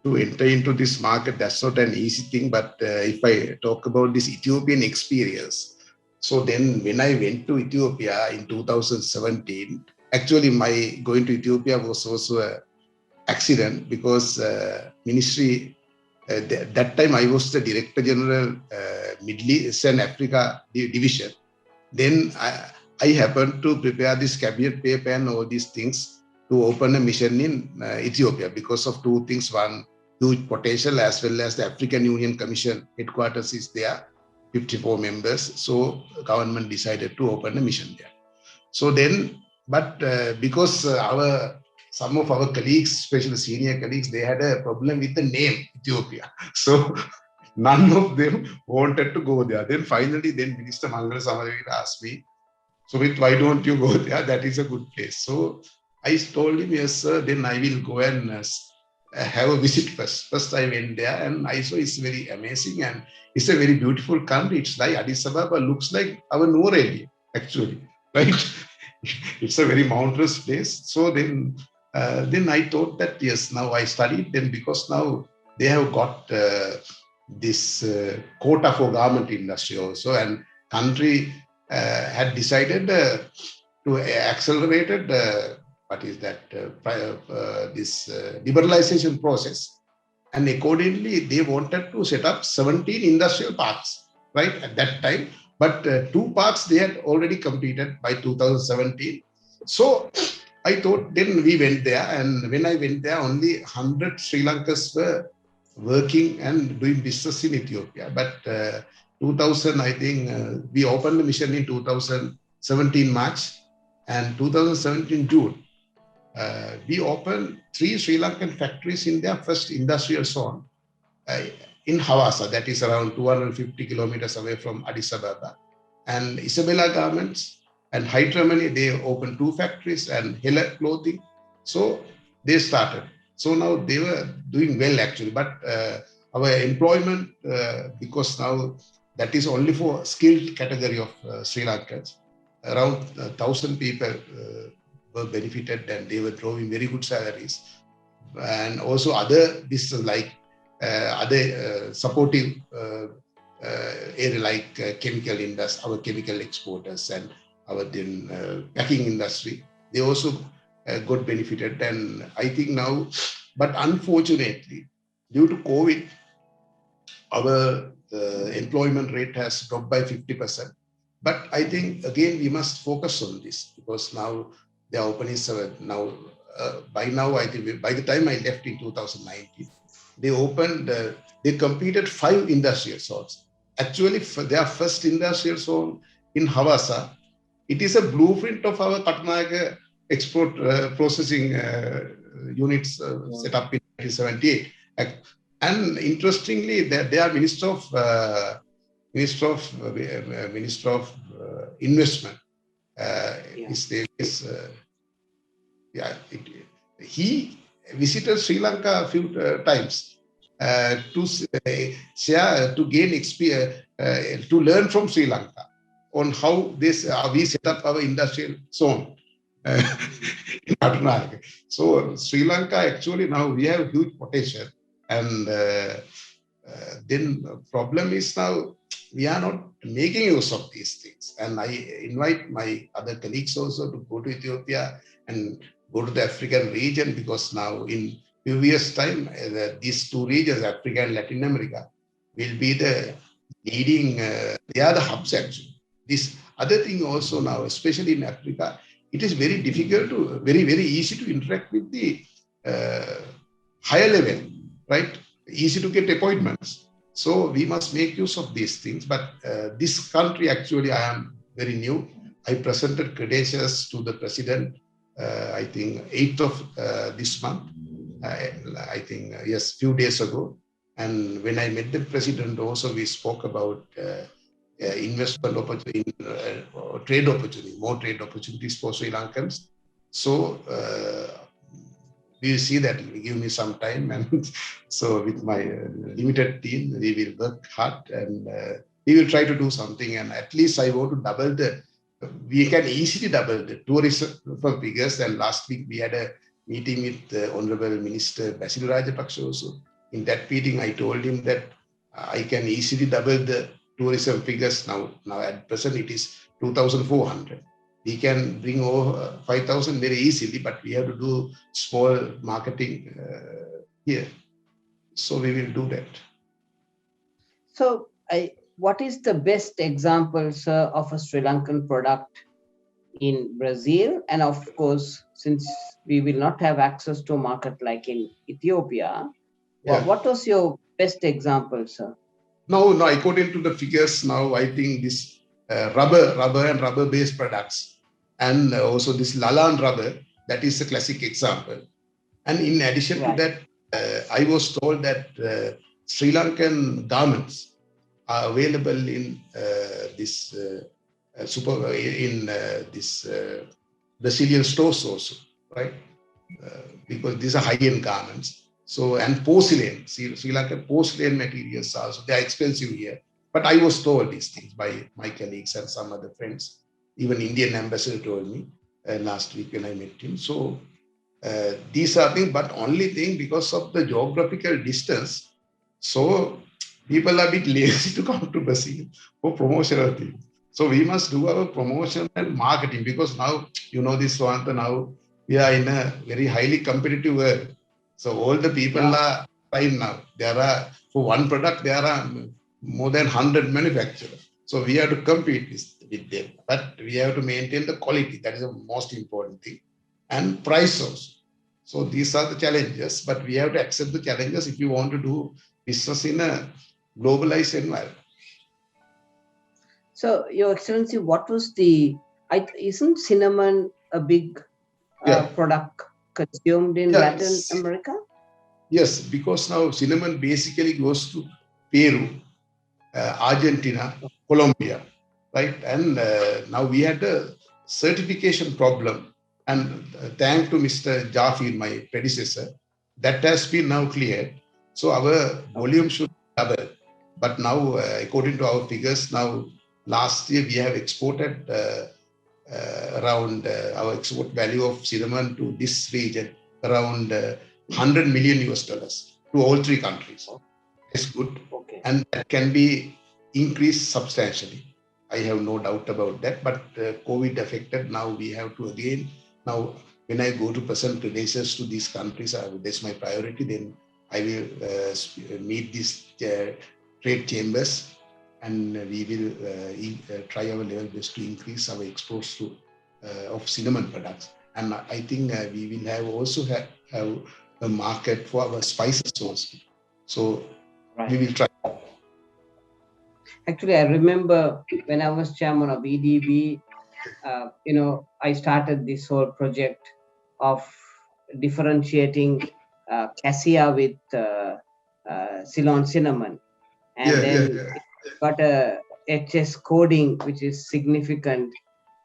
enter into this market. That's not an easy thing. But if I talk about this Ethiopian experience, so then when I went to Ethiopia in 2017, actually my going to Ethiopia was also an accident because ministry, that time I was the Director General Middle East and Africa Division. Then I happened to prepare this cabinet paper and all these things to open a mission in Ethiopia because of two things. One, huge potential, as well as the African Union Commission headquarters is there, 54 members. So government decided to open a mission there. So then, but because some of our colleagues, especially senior colleagues, they had a problem with the name Ethiopia. So none of them wanted to go there. Then finally, Minister Mangala Samaravira asked me, so why don't you go there? That is a good place. So I told him, yes, sir, then I will go and have a visit first. First I went there and I saw it's very amazing and it's a very beautiful country. It's like Addis Ababa, looks like our Noor area, actually, right? It's a very mountainous place. So then I thought that, yes, now I studied them because now they have got this quota for garment industry also, and country had decided to accelerate what is that this liberalization process, and accordingly they wanted to set up 17 industrial parks right at that time, but 2 parks they had already completed by 2017. So I thought, then we went there, and when I went there, only 100 Sri Lankans were working and doing business in Ethiopia. But 2000, I think we opened the mission in 2017 March, and 2017 June, we opened 3 Sri Lankan factories in their first industrial zone in Hawassa, that is around 250 kilometers away from Addis Ababa. And Isabella Garments and Hydramani, they opened 2 factories, and Hela Clothing. So they started. So now they were doing well actually, but our employment, because now that is only for skilled category of Sri Lankans, around 1,000 people were benefited, and they were drawing very good salaries. and also other business like other supportive area like chemical industry, our chemical exporters and our packing industry, they also got benefited. And I think now, but unfortunately, due to COVID, our employment rate has dropped by 50%. But I think again we must focus on this because now the openings are now by now I think by the time I left in 2019, they opened they completed 5 industrial zones. Actually, for their first industrial zone in Havasa, it is a blueprint of our Katnayaka export processing units set up in 1978. And interestingly, their Minister of Investment. His name is he visited Sri Lanka a few times to share, to gain experience, to learn from Sri Lanka on how this we set up our industrial zone in Karnataka. So Sri Lanka actually now we have huge potential, and then the problem is now we are not making use of these things. And I invite my other colleagues also to go to Ethiopia and go to the African region, because now in few years' time, these 2 regions, Africa and Latin America, will be the leading, they are the hubs actually. This other thing also now, especially in Africa, it is very difficult to, very easy to interact with the higher level, right? Easy to get appointments. So we must make use of these things. But this country, actually, I am very new. I presented credentials to the president, I think 8th of this month. I think, yes, few days ago. And when I met the president also, we spoke about investment opportunity, trade opportunity, more trade opportunities for Sri Lankans. So we will see that. Give me some time. And so with my limited team, we will work hard and we will try to do something. And at least I want to double we can easily double the tourism figures. And last week we had a meeting with the Honorable Minister Basil Rajapaksa also. In that meeting, I told him that I can easily double the tourism figures now. Now at present it is 2,400. We can bring over 5,000 very easily, but we have to do small marketing here. So we will do that. So what is the best example, sir, of a Sri Lankan product in Brazil? And of course, since we will not have access to a market like in Ethiopia, what was your best example, sir? No, according to the figures now, I think this rubber and rubber-based products, and also this Lalan rubber, that is a classic example. And in addition to that, I was told that Sri Lankan garments are available in this Brazilian stores also, right? Because these are high-end garments. So, and porcelain, Sri Lankan porcelain materials also, they are expensive here. But I was told these things by my colleagues and some other friends. Even Indian ambassador told me last week when I met him. So these are things, but only thing because of the geographical distance. So people are a bit lazy to come to Brazil for promotional things. So we must do our promotion and marketing, because now, you know this, Swanta, now we are in a very highly competitive world. So all the people are fine now. There are, for one product, there are more than 100 manufacturers. So we have to compete with them. But we have to maintain the quality. That is the most important thing. And price also. So these are the challenges. But we have to accept the challenges if you want to do business in a globalized environment. So, Your Excellency, what was isn't cinnamon a big product consumed in Latin America? Yes, because now cinnamon basically goes to Peru, Argentina, Colombia, right? And now we had a certification problem. And thanks to Mr. Jaffe, my predecessor, that has been now cleared. So our volume should double. But now, according to our figures, now last year we have exported around our export value of cinnamon to this region around 100 million US dollars to all three countries. It's good. Okay. And that can be increased substantially. I have no doubt about that. But COVID affected, now we have to again, now when I go to present relations to these countries, that's my priority, then I will meet these trade chambers, and we will try our level best to increase our exports of cinnamon products. And I think we will also have a market for our spices also. So we will try. Actually, I remember when I was chairman of EDB, I started this whole project of differentiating cassia with Ceylon cinnamon, and got a HS coding which is significant,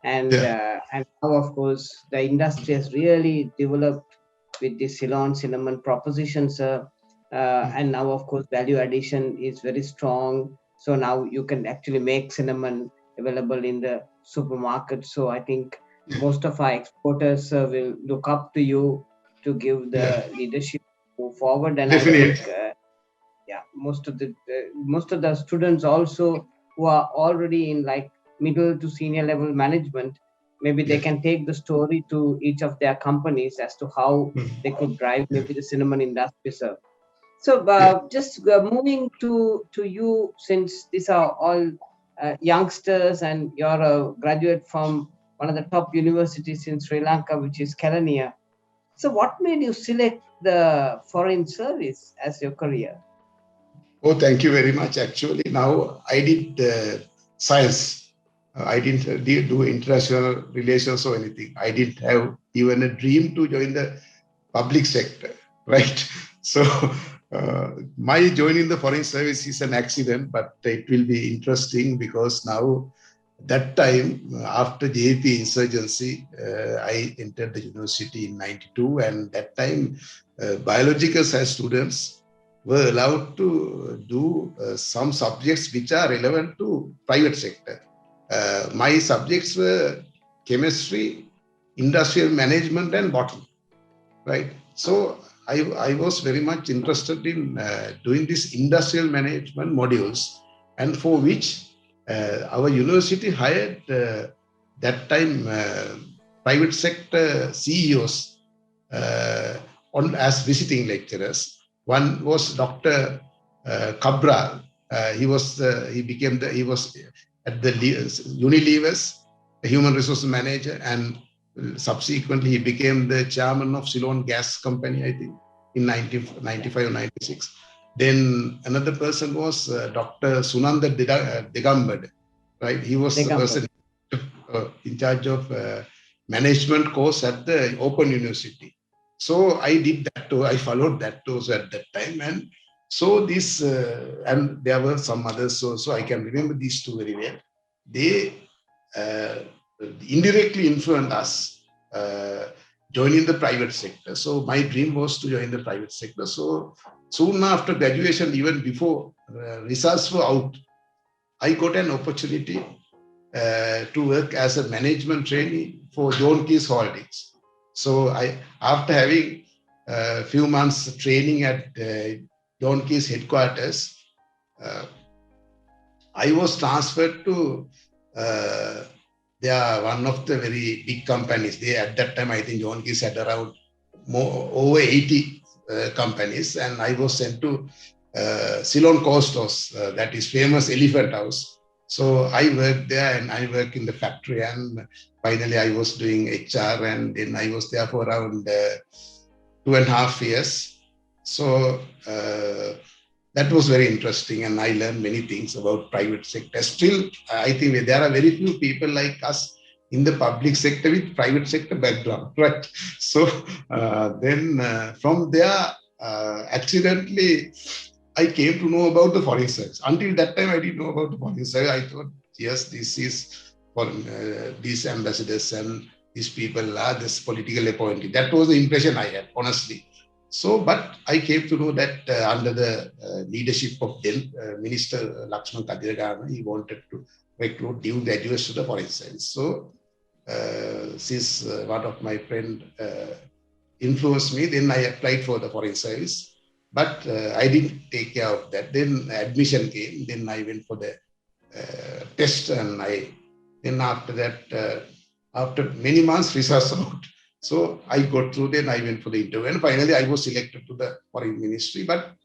and now of course the industry has really developed with the Ceylon cinnamon proposition, sir. And now of course value addition is very strong. So now you can actually make cinnamon available in the supermarket. So I think most of our exporters will look up to you to give the leadership move forward. And Definitely. I think, most of the students also who are already in like middle to senior level management, maybe they can take the story to each of their companies as to how they could drive maybe the cinnamon industry, sir. So just moving to you, since these are all youngsters and you're a graduate from one of the top universities in Sri Lanka, which is Kelaniya. So what made you select the foreign service as your career? Oh, thank you very much. Actually, now I did science. I didn't do international relations or anything. I didn't have even a dream to join the public sector, right? So my joining the foreign service is an accident, but it will be interesting because now that time after JP insurgency, I entered the university in 92, and that time biological science students were allowed to do some subjects which are relevant to private sector. My subjects were chemistry, industrial management, and botany, right? So I was very much interested in doing these industrial management modules, and for which our university hired that time private sector CEOs as visiting lecturers. One was Dr. Cabral. He was at the Unilever's human resource manager, and subsequently he became the chairman of Ceylon Gas Company, I think, in 1995 or 96. Then another person was Dr. Sunanda Degambad, right? He was the person in charge of management course at the Open University. So I did that too. I followed that too at that time. And so this, and there were some others. So I can remember these two very well. They indirectly influenced us joining the private sector. So my dream was to join the private sector. So soon after graduation, even before results were out, I got an opportunity to work as a management trainee for John Keys Holdings. So after having a few months training at John Keys headquarters, I was transferred to they are one of the very big companies. They at that time, I think John Keys had around over 80 companies, and I was sent to Ceylon Costos, that is famous elephant house. So I worked there, and I worked in the factory, and finally I was doing HR, and then I was there for around 2.5 years. So that was very interesting, and I learned many things about private sector. Still, I think there are very few people like us in the public sector with private sector background, right? So then from there, accidentally, I came to know about the foreign service. Until that time, I didn't know about the foreign service. I thought, yes, this is for these ambassadors and these people are this political appointee. That was the impression I had, honestly. So, but I came to know that under the leadership of then Minister Lakshman Kadiragama, he wanted to recruit new graduates to the foreign service. So, since one of my friend influenced me. Then I applied for the foreign service, but I didn't take care of that. Then admission came. Then I went for the test, and then after that, after many months, results out. So I got through. Then I went for the interview, and finally I was selected to the foreign ministry. But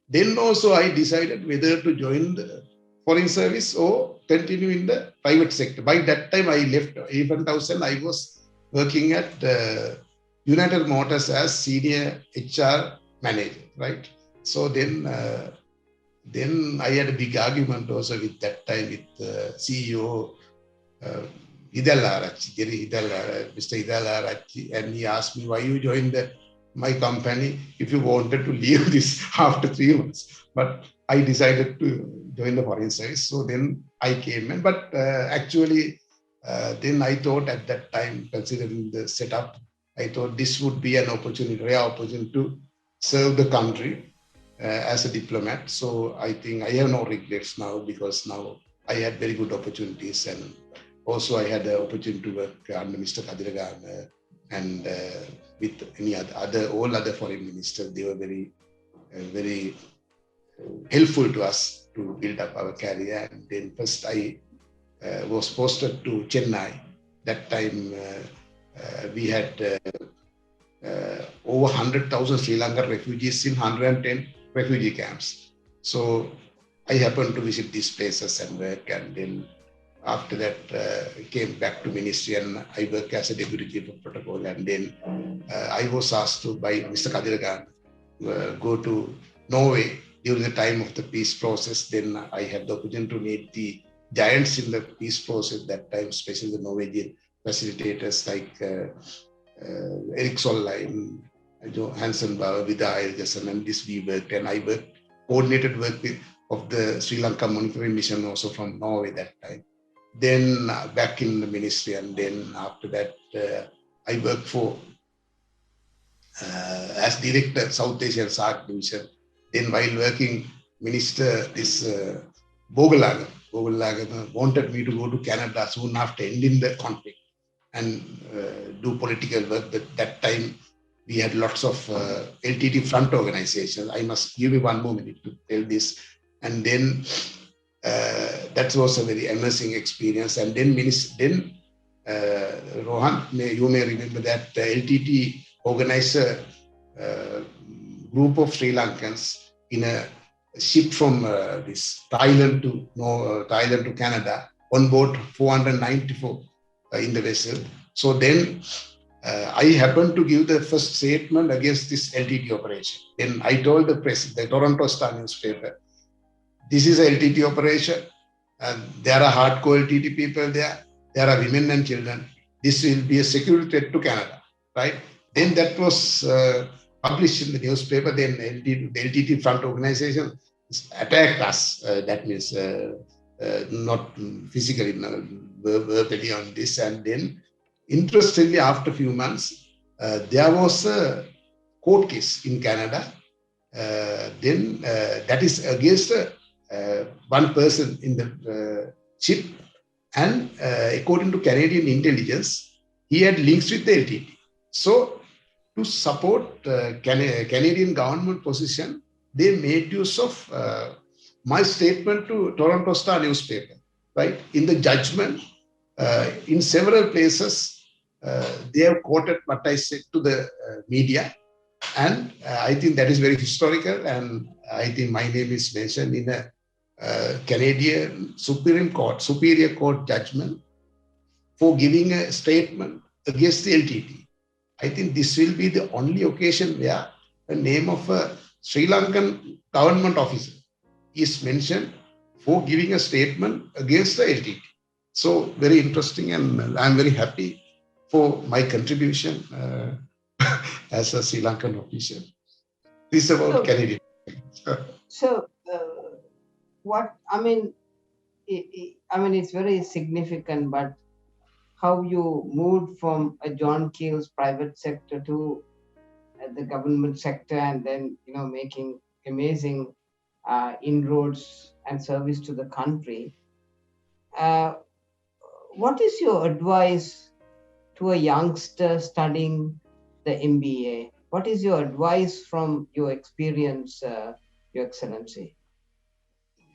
then also I decided whether to join the foreign service or continue in the private sector. By that time, I left 11,000. I was working at United Motors as senior HR manager, right? So then I had a big argument also with that time with CEO Hidal Arachi, Mr. Hidal Arachi, and he asked me, why you joined my company if you wanted to leave this after 3 months. But I decided to join the foreign service. So then I came in. But actually, then I thought at that time, considering the setup, I thought this would be an opportunity, rare opportunity to serve the country as a diplomat. So I think I have no regrets now, because now I had very good opportunities, and also I had the opportunity to work under Mr. Kadiragan and with any all other foreign ministers. They were very helpful to us to build up our career. And then first I was posted to Chennai. That time we had over 100,000 Sri Lankan refugees in 110 refugee camps. So I happened to visit these places and work, and then after that came back to ministry, and I work as a deputy chief of protocol. And then I was asked to by Mr. Kadiragan go to Norway during the time of the peace process. Then I had the opportunity to meet the giants in the peace process that time, especially the Norwegian facilitators like Erik Solheim, Hansen Bauer, Vidar Helgesen, and this we worked, and I coordinated work of the Sri Lanka Monitoring Mission also from Norway that time. Then back in the ministry, and then after that I worked for as director South Asian SAARC division. Then while working, minister Bogalagan wanted me to go to Canada soon after ending the conflict and do political work. But that time we had lots of LTT front organizations. I must give you one more minute to tell this. And then that was a very amazing experience. And then Rohan, you may remember that LTT organized a group of Sri Lankans in a ship from Thailand to Canada, on board 494 in the vessel. So then I happened to give the first statement against this LTT operation. Then I told the press, the Toronto Star newspaper, this is a LTT operation, and there are hardcore LTT people there. There are women and children. This will be a security threat to Canada, right? Then that was published in the newspaper. Then the LTT front organization attacked us. That means not physically, verbally on this. And then, interestingly, after a few months, there was a court case in Canada. Then that is against one person in the ship. And according to Canadian intelligence, he had links with the LTT. So to support Canadian government position, they made use of my statement to Toronto Star newspaper, right? In the judgment, in several places, they have quoted what I said to the media. And I think that is very historical. And I think my name is mentioned in a Canadian Superior Court judgment for giving a statement against the LTT. I think this will be the only occasion where the name of a Sri Lankan government officer is mentioned for giving a statement against the LTT. So very interesting, and I'm very happy for my contribution as a Sri Lankan official. This is about Canadian. It's very significant, but how you moved from a John Keel's private sector to the government sector, and then making amazing inroads and service to the country. What is your advice to a youngster studying the MBA. What is your advice from your experience, Your Excellency?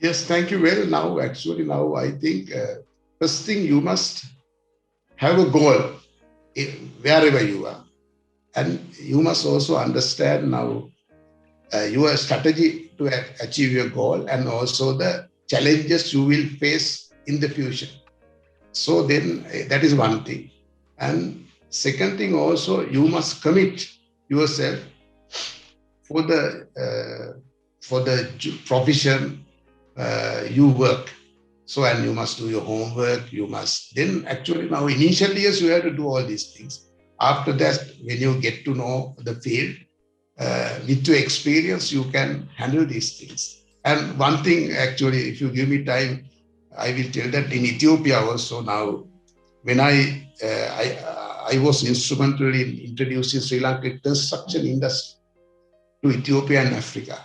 Yes, thank you. Well, now I think first thing you must have a goal wherever you are. And you must also understand now your strategy to achieve your goal and also the challenges you will face in the future. So then that is one thing. And second thing also, you must commit yourself for the profession you work. So, and you must do your homework. You must then actually now initial years you have to do all these things. After that, when you get to know the field, with your experience, you can handle these things. And one thing actually, if you give me time, I will tell that in Ethiopia also now, when I was instrumental in introducing Sri Lankan construction industry to Ethiopia and Africa.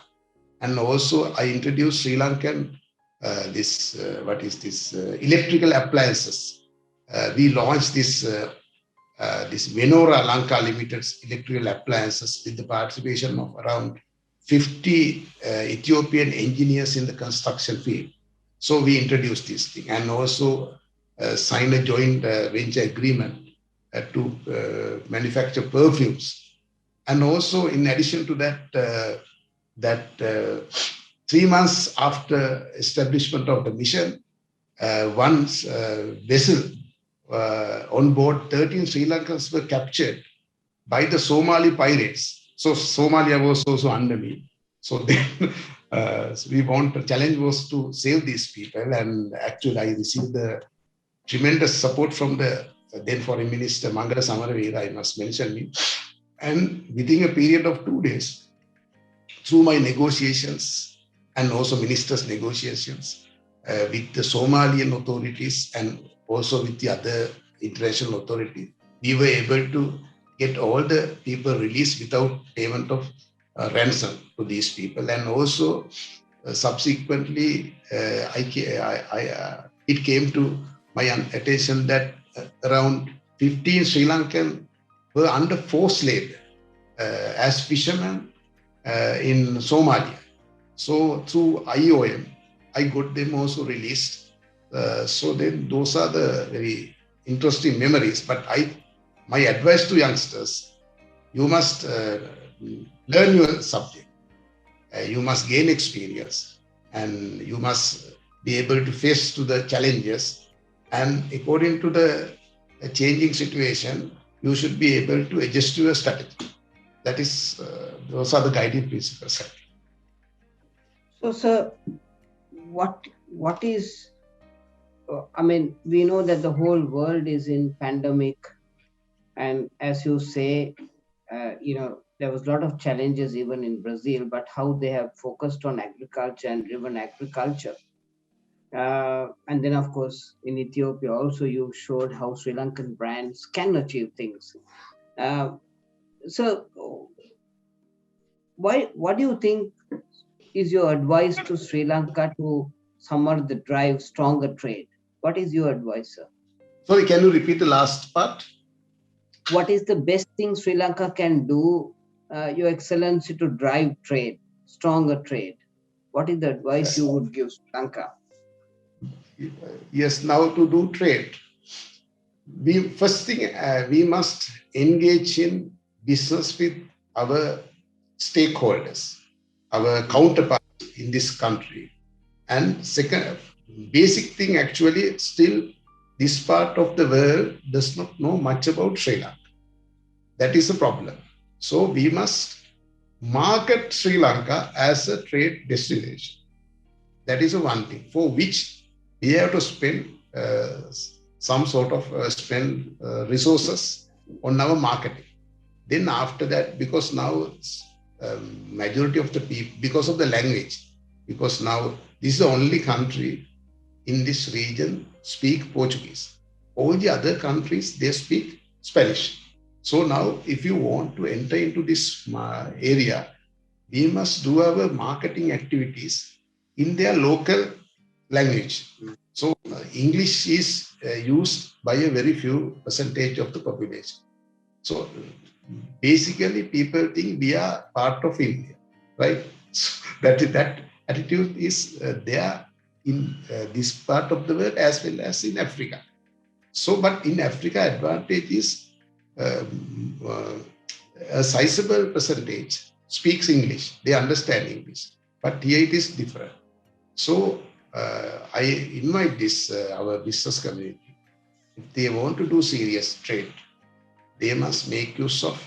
And also I introduced Sri Lankan electrical appliances. We launched this Venora Lanka Limited electrical appliances with the participation of around 50 Ethiopian engineers in the construction field. So we introduced this thing and also signed a joint venture agreement to manufacture perfumes. And also in addition to that, 3 months after establishment of the mission, one vessel on board 13 Sri Lankans were captured by the Somali pirates. So Somalia was also under me. So then the challenge was to save these people. And actually I received the tremendous support from the then Foreign Minister Mangala Samaravira, I must mention me. And within a period of 2 days, through my negotiations and also ministers' negotiations with the Somalian authorities and also with the other international authorities, we were able to get all the people released without payment of ransom to these people. And also subsequently, it came to my attention that around 15 Sri Lankan were under forced labor as fishermen in Somalia. So through IOM, I got them also released. So then those are the very interesting memories. But my advice to youngsters, you must learn your subject. You must gain experience and you must be able to face to the challenges. And according to the changing situation, you should be able to adjust your strategy. That is, those are the guiding principles. So, sir, what is, I mean, we know that the whole world is in pandemic. And as you say, there was a lot of challenges even in Brazil, but how they have focused on agriculture and driven agriculture. And then, of course, in Ethiopia also, you showed how Sri Lankan brands can achieve things. So, what do you think is your advice to Sri Lanka to somewhat drive stronger trade? What is your advice, sir? Sorry, can you repeat the last part? What is the best thing Sri Lanka can do, Your Excellency, to drive trade, stronger trade? What is the advice you would give Sri Lanka? Yes, now to do trade, first thing we must engage in business with our stakeholders, our counterparts in this country. And second, basic thing actually still this part of the world does not know much about Sri Lanka. That is a problem. So we must market Sri Lanka as a trade destination. That is one thing for which we have to spend some sort of resources on our marketing. Then after that, because now majority of the people, because of the language, because now this is the only country in this region speak Portuguese. All the other countries, they speak Spanish. So now if you want to enter into this area, we must do our marketing activities in their local language. So English is used by a very few percentage of the population. So basically people think we are part of India, right? So that attitude is there in this part of the world as well as in Africa. So, but in Africa, advantage is a sizable percentage speaks English. They understand English, but here it is different. So, I invite this our business community. If they want to do serious trade, they must make use of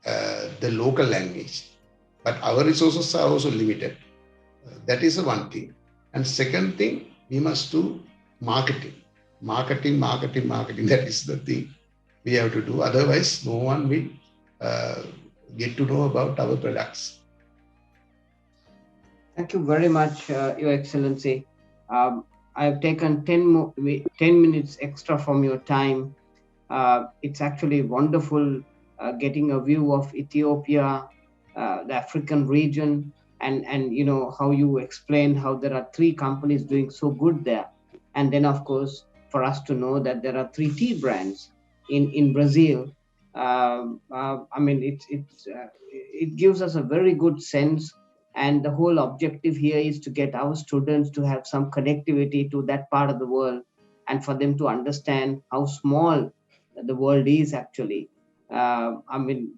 the local language. But our resources are also limited. That is the one thing. And second thing, we must do marketing. Marketing. That is the thing we have to do. Otherwise, no one will get to know about our products. Thank you very much, Your Excellency. I have taken 10 minutes extra from your time. It's actually wonderful getting a view of Ethiopia, the African region, and you know how you explained how there are 3 companies doing so good there. And then, of course, for us to know that there are 3 tea brands in Brazil. I mean, it gives us a very good sense. And the whole objective here is to get our students to have some connectivity to that part of the world, and for them to understand how small the world is actually. I mean,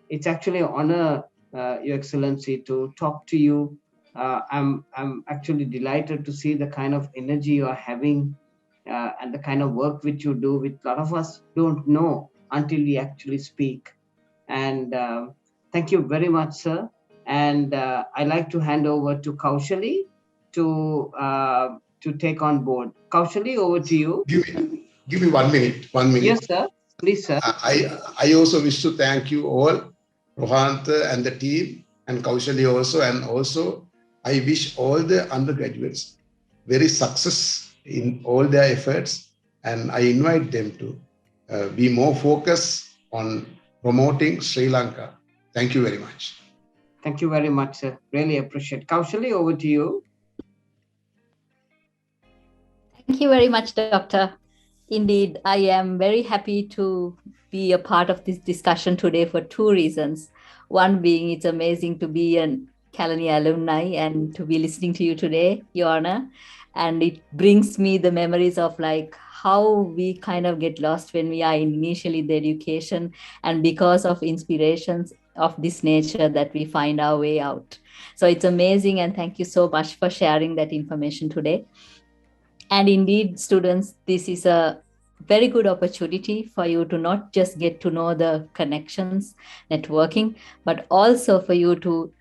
it's actually an honor, Your Excellency, to talk to you. I'm actually delighted to see the kind of energy you are having and the kind of work which you do, which a lot of us don't know until we actually speak. And thank you very much, sir. And I'd like to hand over to Kaushali to take on board. Kaushali, over to you. Give me 1 minute. 1 minute. Yes, sir. Please, sir. I also wish to thank you all, Rohant and the team, and Kaushali also. And also, I wish all the undergraduates very success in all their efforts. And I invite them to be more focused on promoting Sri Lanka. Thank you very much. Thank you very much, sir. Really appreciate. Kaushali, over to you. Thank you very much, Doctor. Indeed, I am very happy to be a part of this discussion today for 2 reasons. One being it's amazing to be an Kalani alumni and to be listening to you today, Your Honor. And it brings me the memories of like how we kind of get lost when we are initially the education, and because of inspirations of this nature that we find our way out. So it's amazing, and thank you so much for sharing that information today. And indeed, students, this is a very good opportunity for you to not just get to know the connections, networking, but also for you to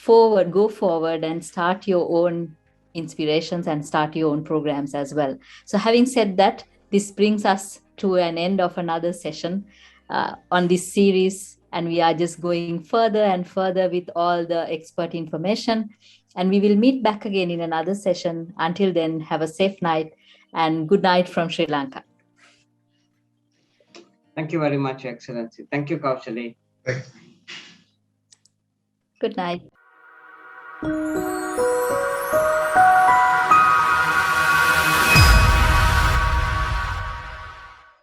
go forward and start your own inspirations and start your own programs as well. So having said that, this brings us to an end of another session on this series, and we are just going further and further with all the expert information. And we will meet back again in another session. Until then, have a safe night and good night from Sri Lanka. Thank you very much, Excellency. Thank you, Kaushali. Good night.